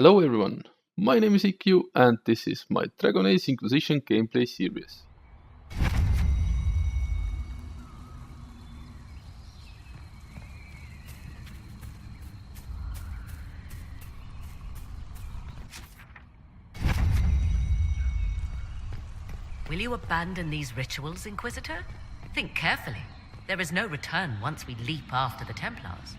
Hello everyone, my name is EQ and this is my Dragon Age Inquisition gameplay series. Will you abandon these rituals, Inquisitor? Think carefully. There is no return once we leap after the Templars.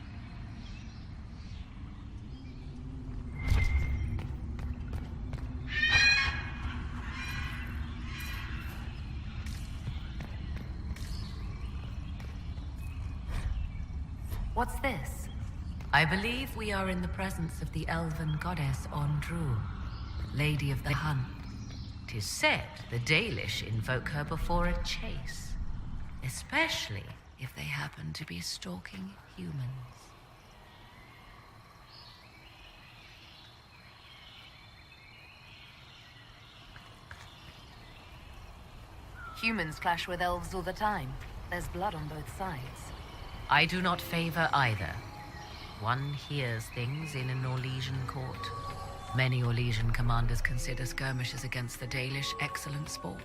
What's this? I believe we are in the presence of the elven goddess Ondru, Lady of the Hunt. 'Tis said the Dalish invoke her before a chase, especially if they happen to be stalking humans. Humans clash with elves all the time. There's blood on both sides. I do not favor either. One hears things in an Orlesian court. Many Orlesian commanders consider skirmishes against the Dalish excellent sport.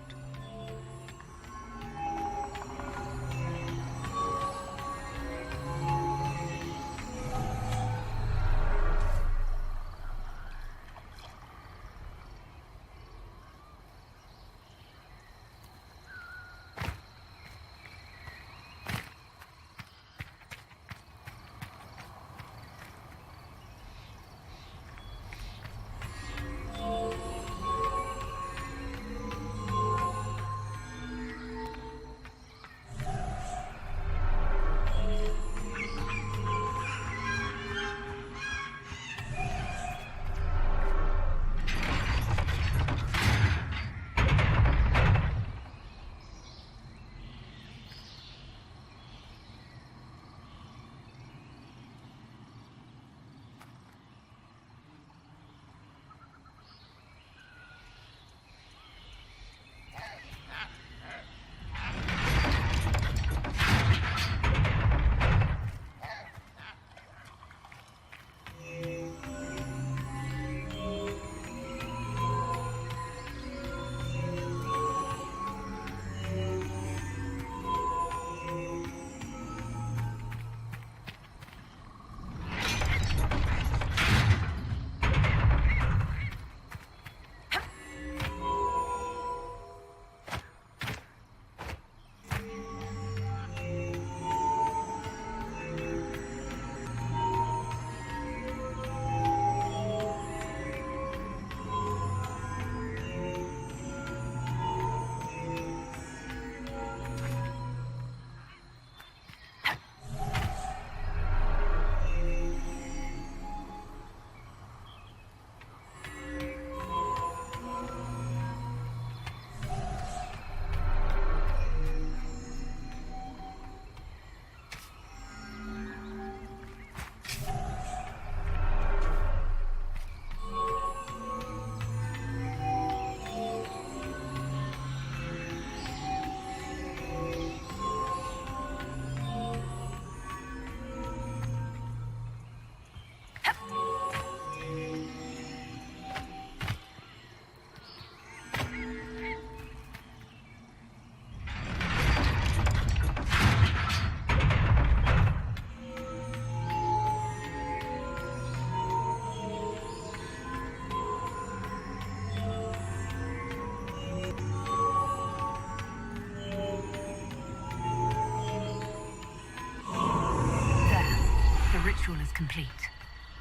The ritual is complete.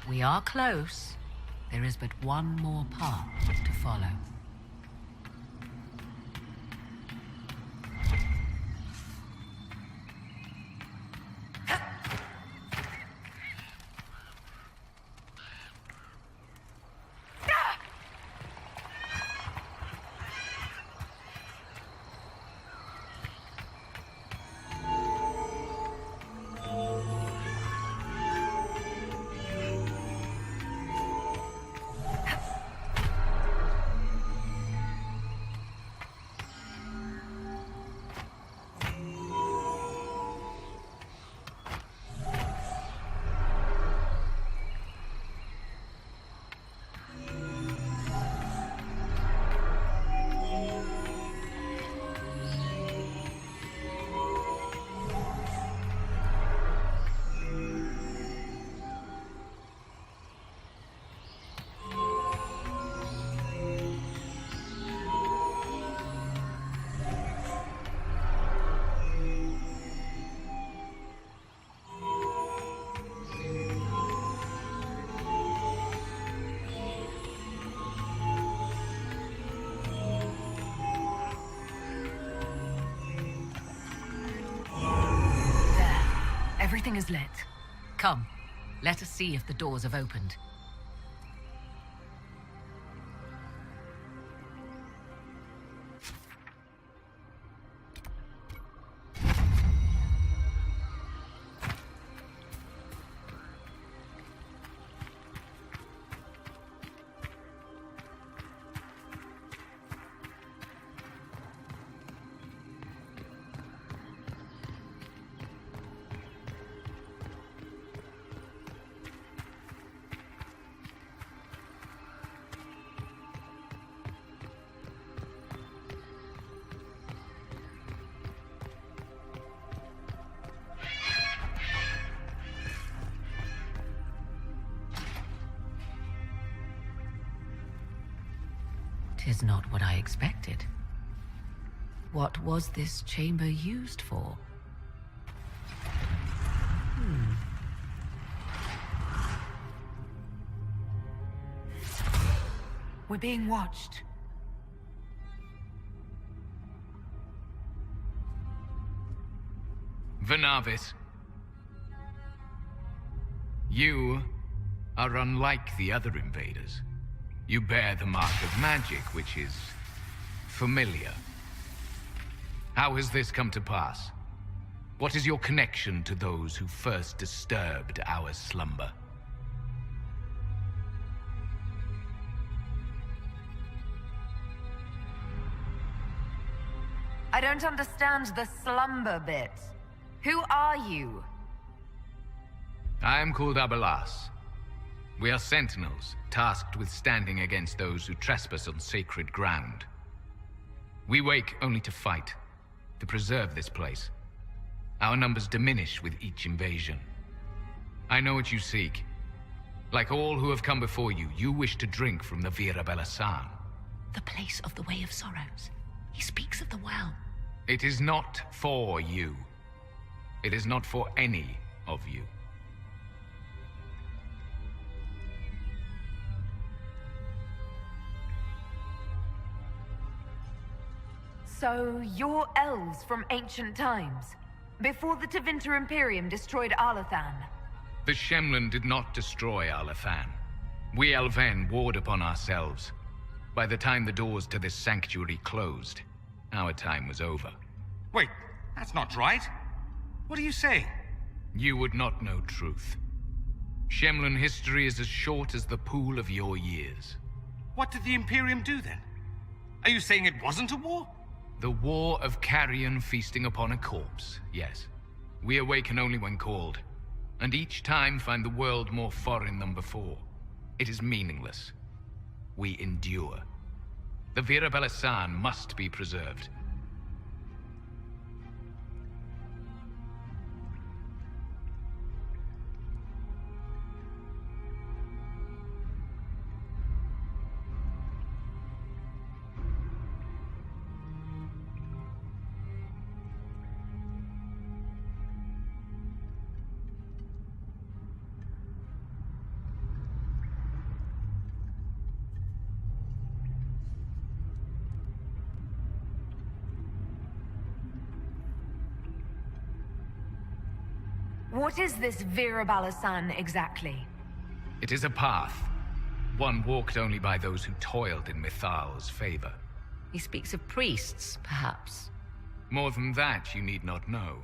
We are close. There is but one more path to follow. Everything is lit. Come, let us see if the doors have opened. Tis not what I expected. What was this chamber used for? We're being watched. Vernavis, you are unlike the other invaders. You bear the mark of magic, which is familiar. How has this come to pass? What is your connection to those who first disturbed our slumber? I don't understand the slumber bit. Who are you? I am called Abelas. We are sentinels, tasked with standing against those who trespass on sacred ground. We wake only to fight, to preserve this place. Our numbers diminish with each invasion. I know what you seek. Like all who have come before you, you wish to drink from the Vira Belasan. The place of the Way of Sorrows. He speaks of the well. It is not for you. It is not for any of you. So, you're elves from ancient times, before the Tevinter Imperium destroyed Arlathan. The Shemlin did not destroy Arlathan. We Elven warred upon ourselves. By the time the doors to this sanctuary closed, our time was over. Wait, that's not right. What are you saying? You would not know truth. Shemlin history is as short as the pool of your years. What did the Imperium do then? Are you saying it wasn't a war? The war of carrion feasting upon a corpse, yes. We awaken only when called, and each time find the world more foreign than before. It is meaningless. We endure. The Vira Belasan must be preserved. What is this Vira Belasan exactly? It is a path. One walked only by those who toiled in Mithal's favor. He speaks of priests, perhaps. More than that, you need not know.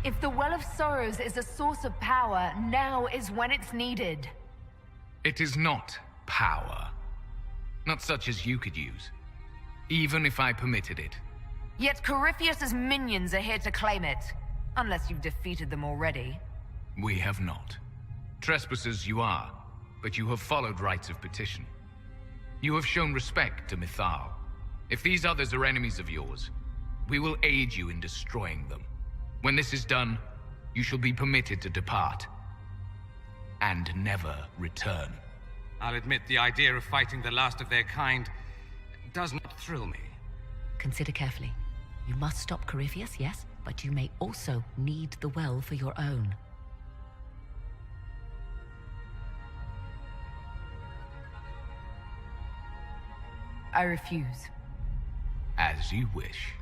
If the Well of Sorrows is a source of power, now is when it's needed. It is not power. Not such as you could use. Even if I permitted it. Yet Corypheus's minions are here to claim it. Unless you've defeated them already. We have not. Trespassers you are, but you have followed rites of petition. You have shown respect to Mythal. If these others are enemies of yours, we will aid you in destroying them. When this is done, you shall be permitted to depart. And never return. I'll admit the idea of fighting the last of their kind does not thrill me. Consider carefully. You must stop Corypheus, yes, but you may also need the well for your own. I refuse. As you wish.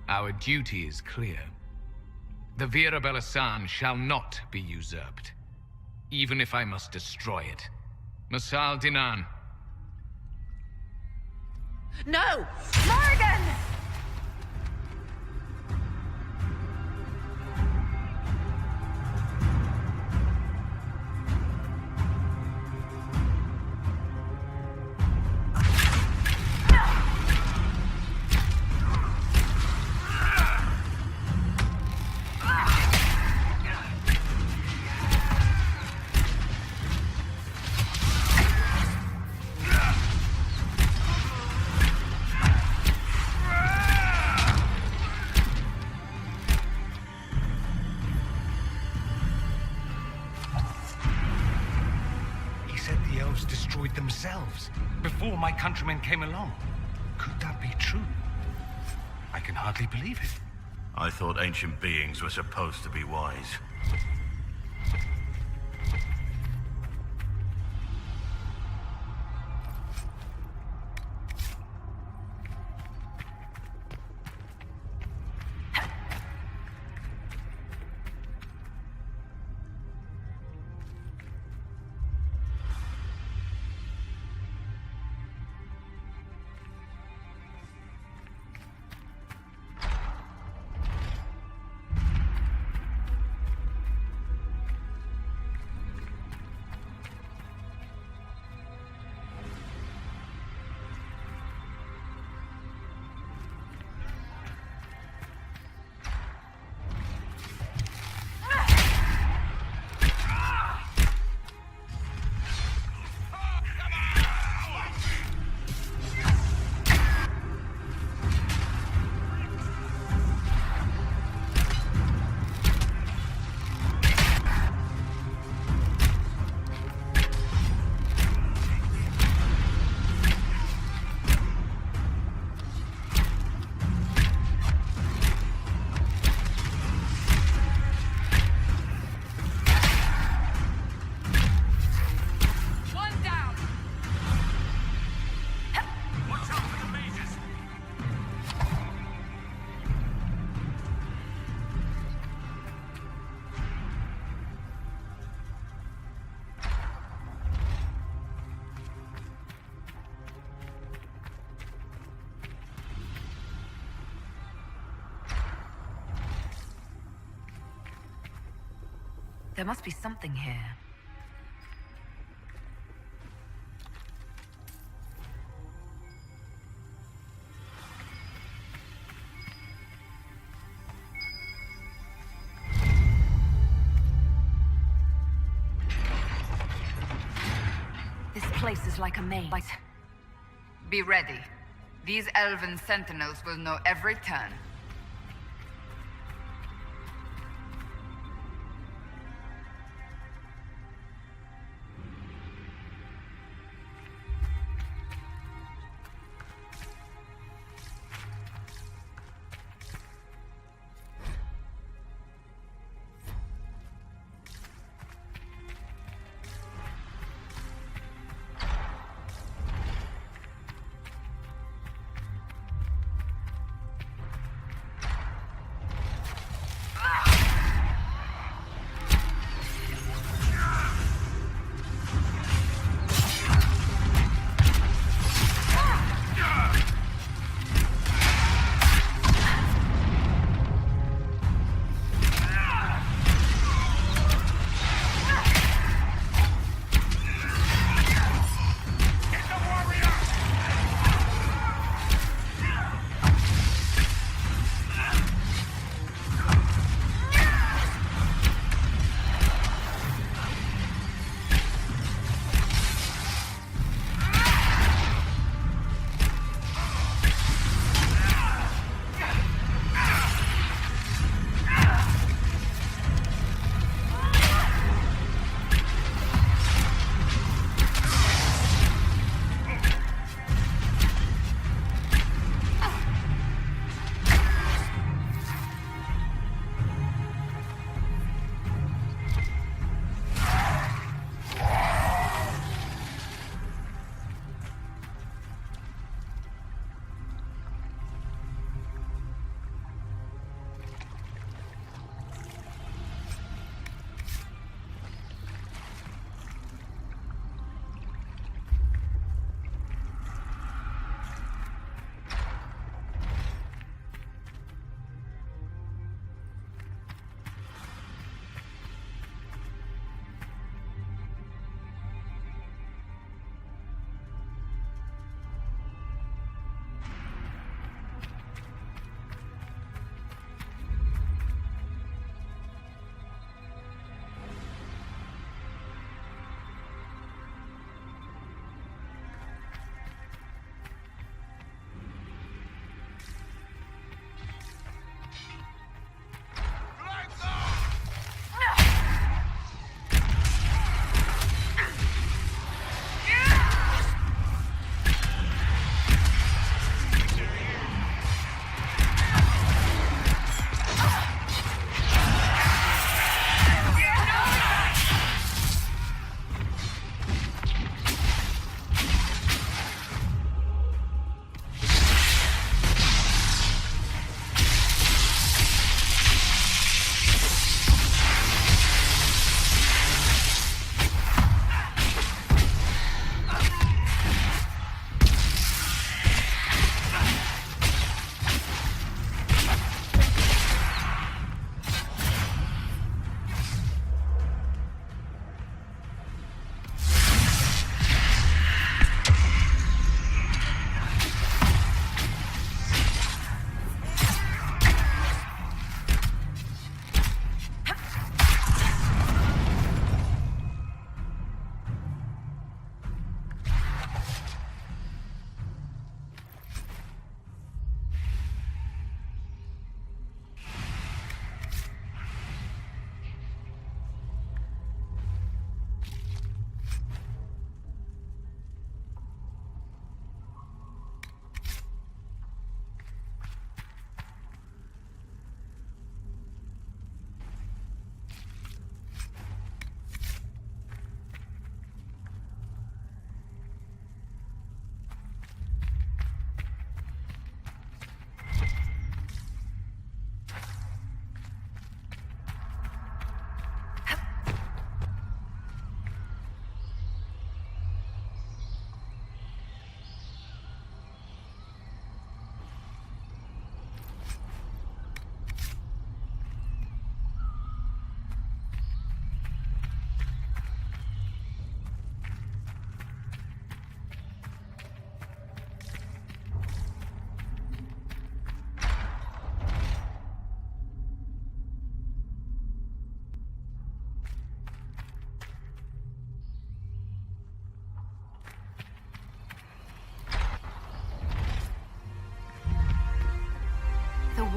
Our duty is clear. The Vira Belasan shall not be usurped, even if I must destroy it. Masal Dinan. No! Morrigan! Destroyed themselves before my countrymen came along. Could that be true? I can hardly believe it. I thought ancient beings were supposed to be wise. There must be something here. This place is like a maze. Be ready. These elven sentinels will know every turn.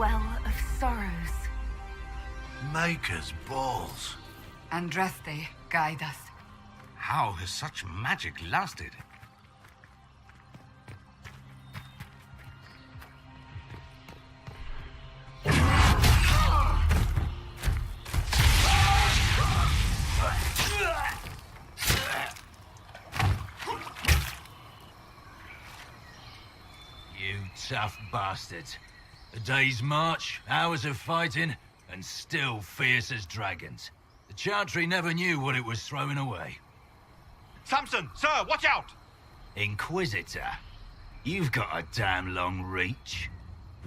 well of sorrows. Maker's balls. Andraste, guide us. How has such magic lasted? You tough bastards. A day's march, hours of fighting, and still fierce as dragons. The Chantry never knew what it was throwing away. Samson, sir, watch out! Inquisitor, you've got a damn long reach.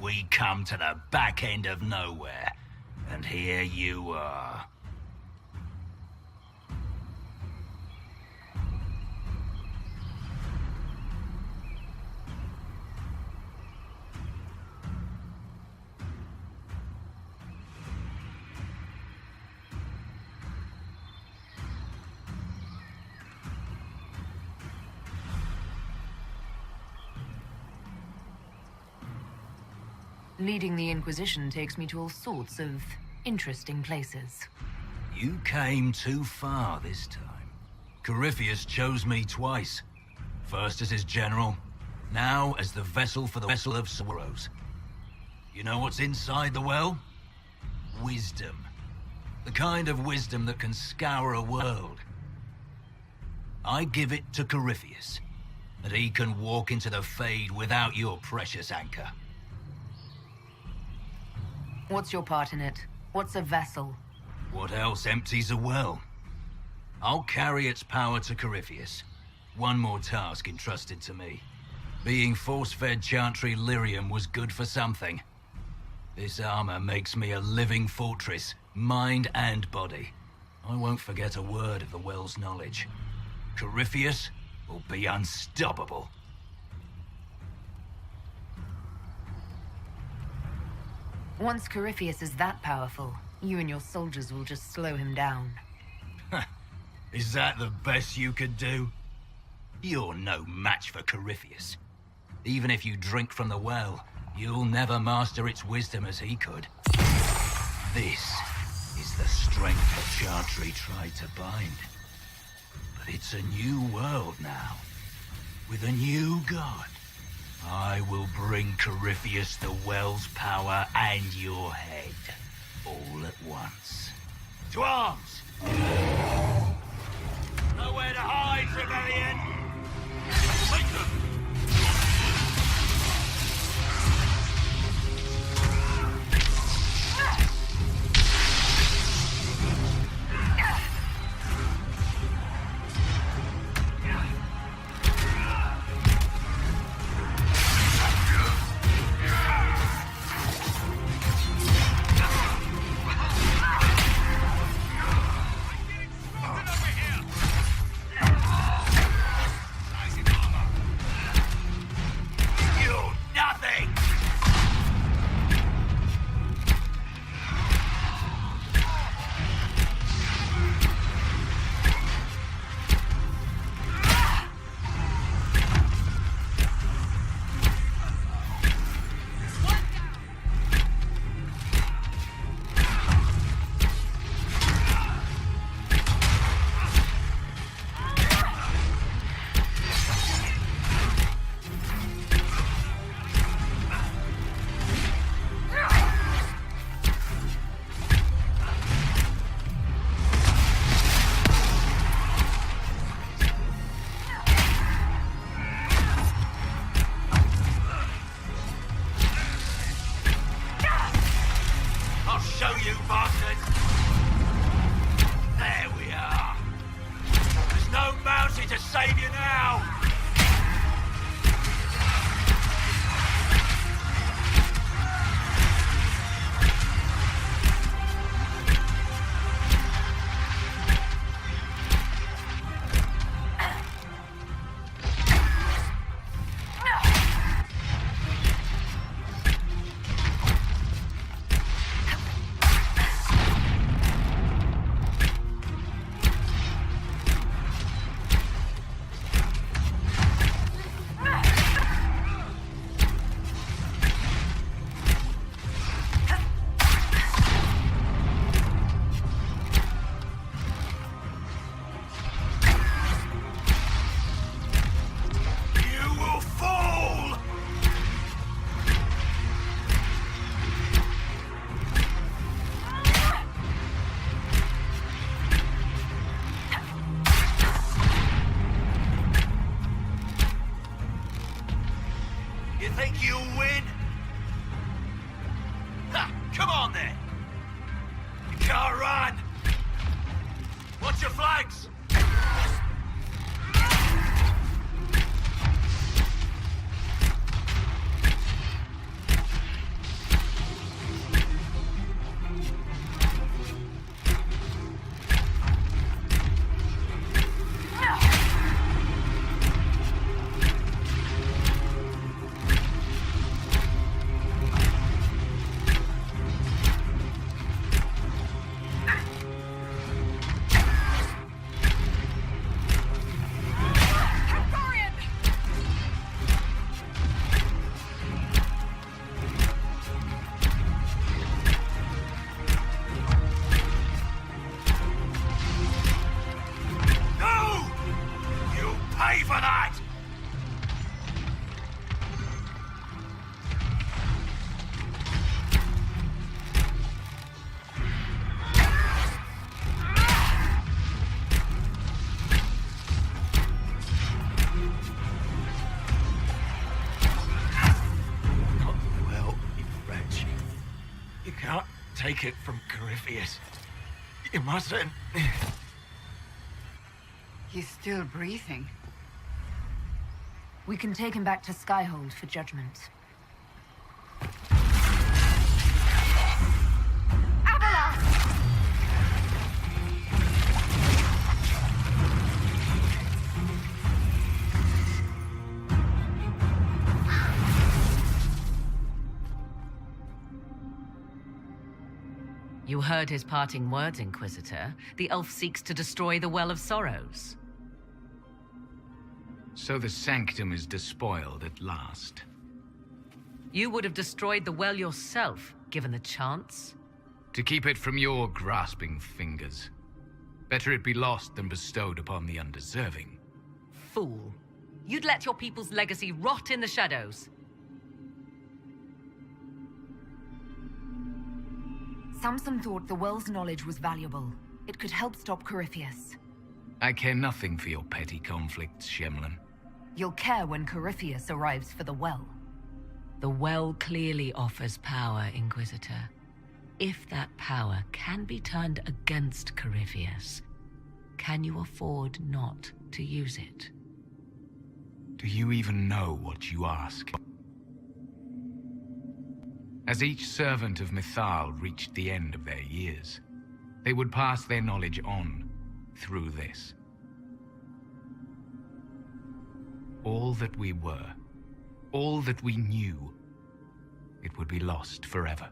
We come to the back end of nowhere, and here you are. Leading the Inquisition takes me to all sorts of interesting places. You came too far this time. Corypheus chose me twice. First as his general, now as the vessel for the Vessel of Sorrows. You know what's inside the well? Wisdom. The kind of wisdom that can scour a world. I give it to Corypheus, that he can walk into the Fade without your precious anchor. What's your part in it? What's a vessel? What else empties a well? I'll carry its power to Corypheus. One more task entrusted to me. Being force-fed Chantry lyrium was good for something. This armor makes me a living fortress, mind and body. I won't forget a word of the well's knowledge. Corypheus will be unstoppable. Once Corypheus is that powerful, you and your soldiers will just slow him down. Is that the best you could do? You're no match for Corypheus. Even if you drink from the well, you'll never master its wisdom as he could. This is the strength that Chantry tried to bind. But it's a new world now, with a new god. I will bring Corypheus the well's power and your head, all at once. To arms! Nowhere to hide, civilian! Take them! You think you'll win? Ha! Come on then! You can't run! Watch your flanks! Take it from Corypheus. You mustn't. He's still breathing. We can take him back to Skyhold for judgment. You heard his parting words, Inquisitor. The elf seeks to destroy the Well of Sorrows. So the sanctum is despoiled at last. You would have destroyed the well yourself, given the chance. To keep it from your grasping fingers. Better it be lost than bestowed upon the undeserving. Fool. You'd let your people's legacy rot in the shadows. Samson thought the well's knowledge was valuable. It could help stop Corypheus. I care nothing for your petty conflicts, Shemlin. You'll care when Corypheus arrives for the well. The well clearly offers power, Inquisitor. If that power can be turned against Corypheus, can you afford not to use it? Do you even know what you ask? As each servant of Mythal reached the end of their years, they would pass their knowledge on through this. All that we were, all that we knew, it would be lost forever.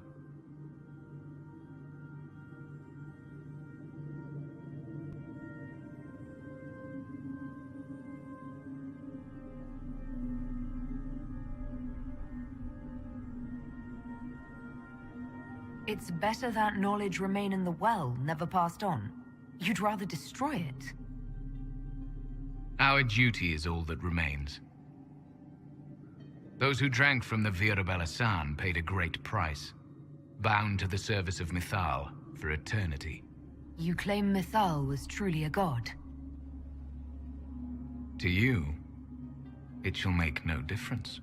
It's better that knowledge remain in the well, never passed on. You'd rather destroy it. Our duty is all that remains. Those who drank from the Virabelasan paid a great price, bound to the service of Mythal for eternity. You claim Mythal was truly a god. To you, it shall make no difference.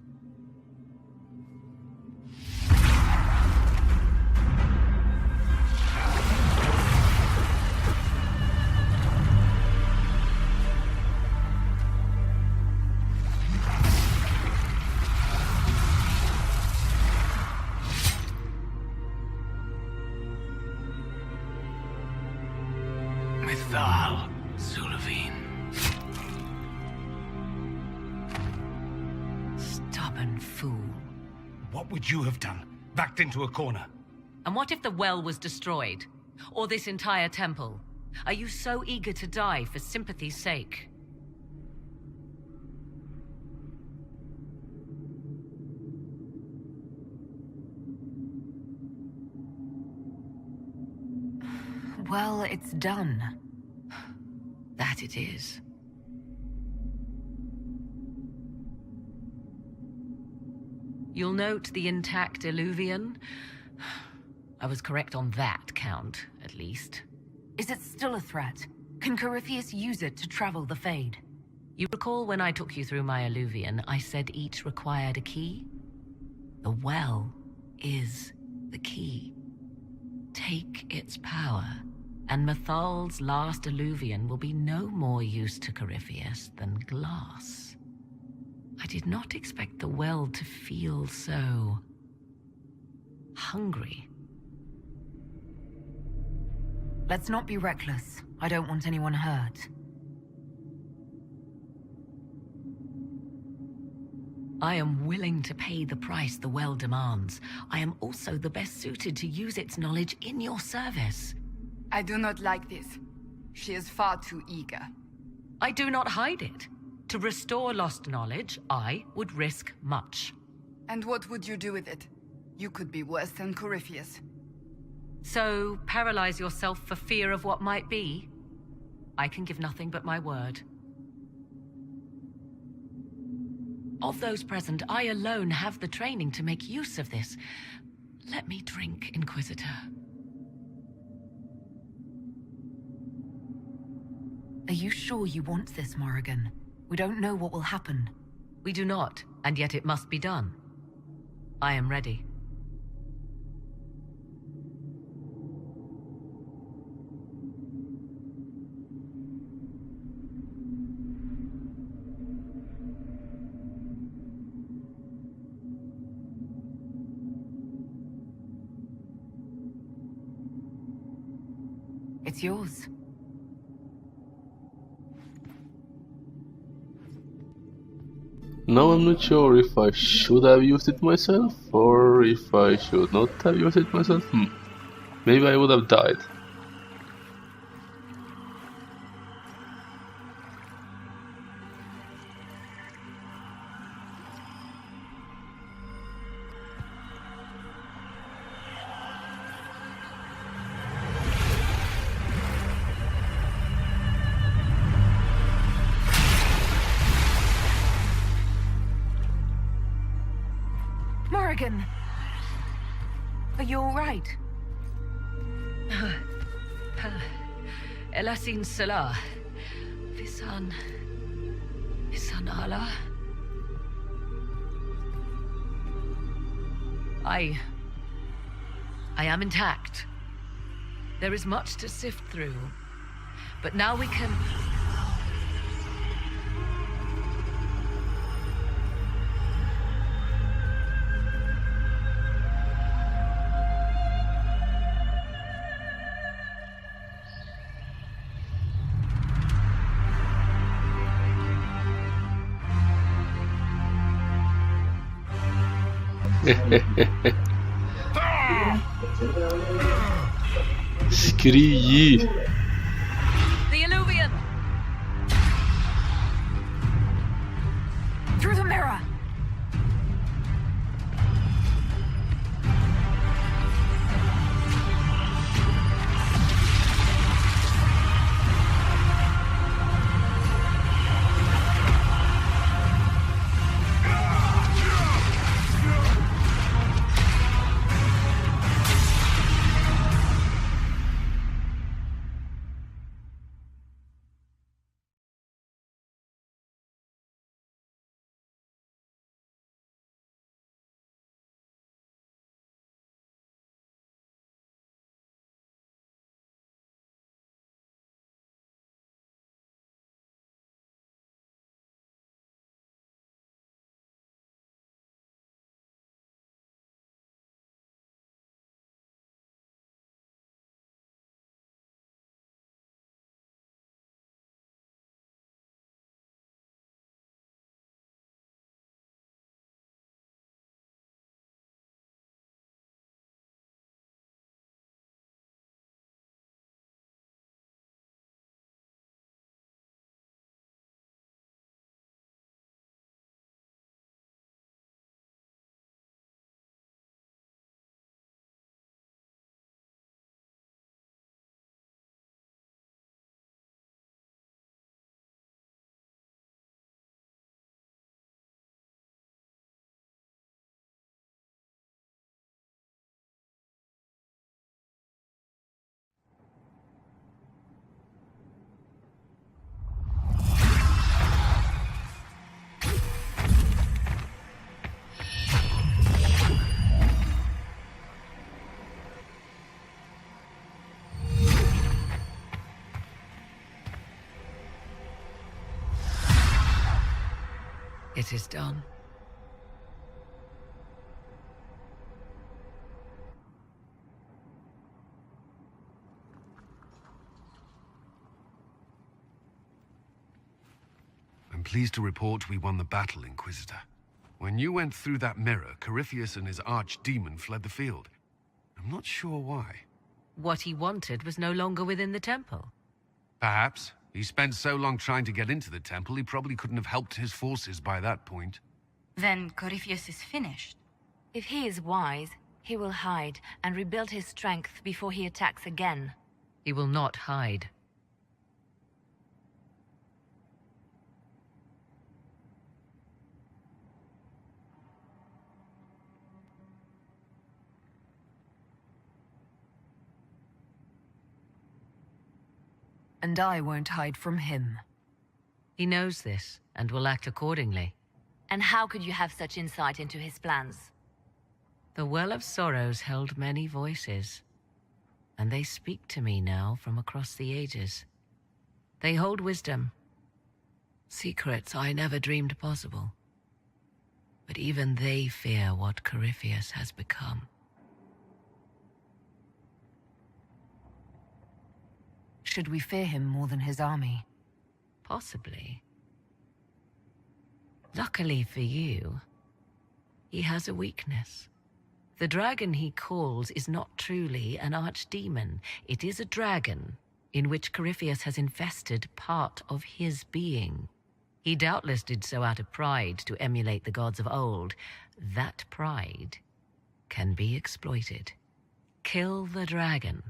Mythal, Zul'Avin. Stubborn fool. What would you have done? Backed into a corner? And what if the well was destroyed? Or this entire temple? Are you so eager to die for sympathy's sake? Well, it's done. That it is. You'll note the intact Illuvian. I was correct on that count, at least. Is it still a threat? Can Corypheus use it to travel the Fade? You recall when I took you through my Illuvian, I said each required a key? The well is the key. Take its power, and Mathal's last Illuvian will be no more use to Corypheus than glass. I did not expect the well to feel so hungry. Let's not be reckless. I don't want anyone hurt. I am willing to pay the price the well demands. I am also the best suited to use its knowledge in your service. I do not like this. She is far too eager. I do not hide it. To restore lost knowledge, I would risk much. And what would you do with it? You could be worse than Corypheus. So, paralyze yourself for fear of what might be? I can give nothing but my word. Of those present, I alone have the training to make use of this. Let me drink, Inquisitor. Are you sure you want this, Morrigan? We don't know what will happen. We do not, and yet it must be done. I am ready. It's yours. Now I'm not sure if I should have used it myself, or if I should not have used it myself. Maybe I would have died. Morrigan! Are you alright? Elasin Salah. Visan Allah. I am intact. There is much to sift through, but now we can... Skrigi! The Illuvian! Through the mirror! It is done. I'm pleased to report we won the battle, Inquisitor. When you went through that mirror, Corypheus and his archdemon fled the field. I'm not sure why. What he wanted was no longer within the temple. Perhaps. He spent so long trying to get into the temple, he probably couldn't have helped his forces by that point. Then Corypheus is finished. If he is wise, he will hide and rebuild his strength before he attacks again. He will not hide. And I won't hide from him. He knows this, and will act accordingly. And how could you have such insight into his plans? The Well of Sorrows held many voices, and they speak to me now from across the ages. They hold wisdom, secrets I never dreamed possible. But even they fear what Corypheus has become. Should we fear him more than his army? Possibly. Luckily for you, he has a weakness. The dragon he calls is not truly an archdemon. It is a dragon in which Corypheus has infested part of his being. He doubtless did so out of pride to emulate the gods of old. That pride can be exploited. Kill the dragon,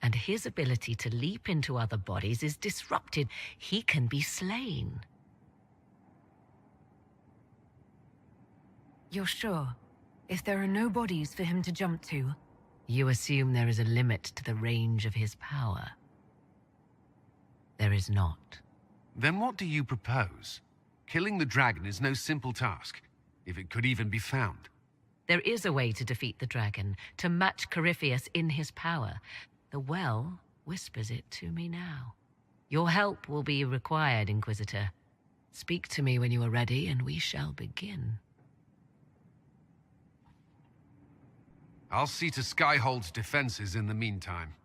and his ability to leap into other bodies is disrupted. He can be slain. You're sure? If there are no bodies for him to jump to? You assume there is a limit to the range of his power. There is not. Then what do you propose? Killing the dragon is no simple task, if it could even be found. There is a way to defeat the dragon, to match Corypheus in his power. The well whispers it to me now. Your help will be required, Inquisitor. Speak to me when you are ready, and we shall begin. I'll see to Skyhold's defenses in the meantime.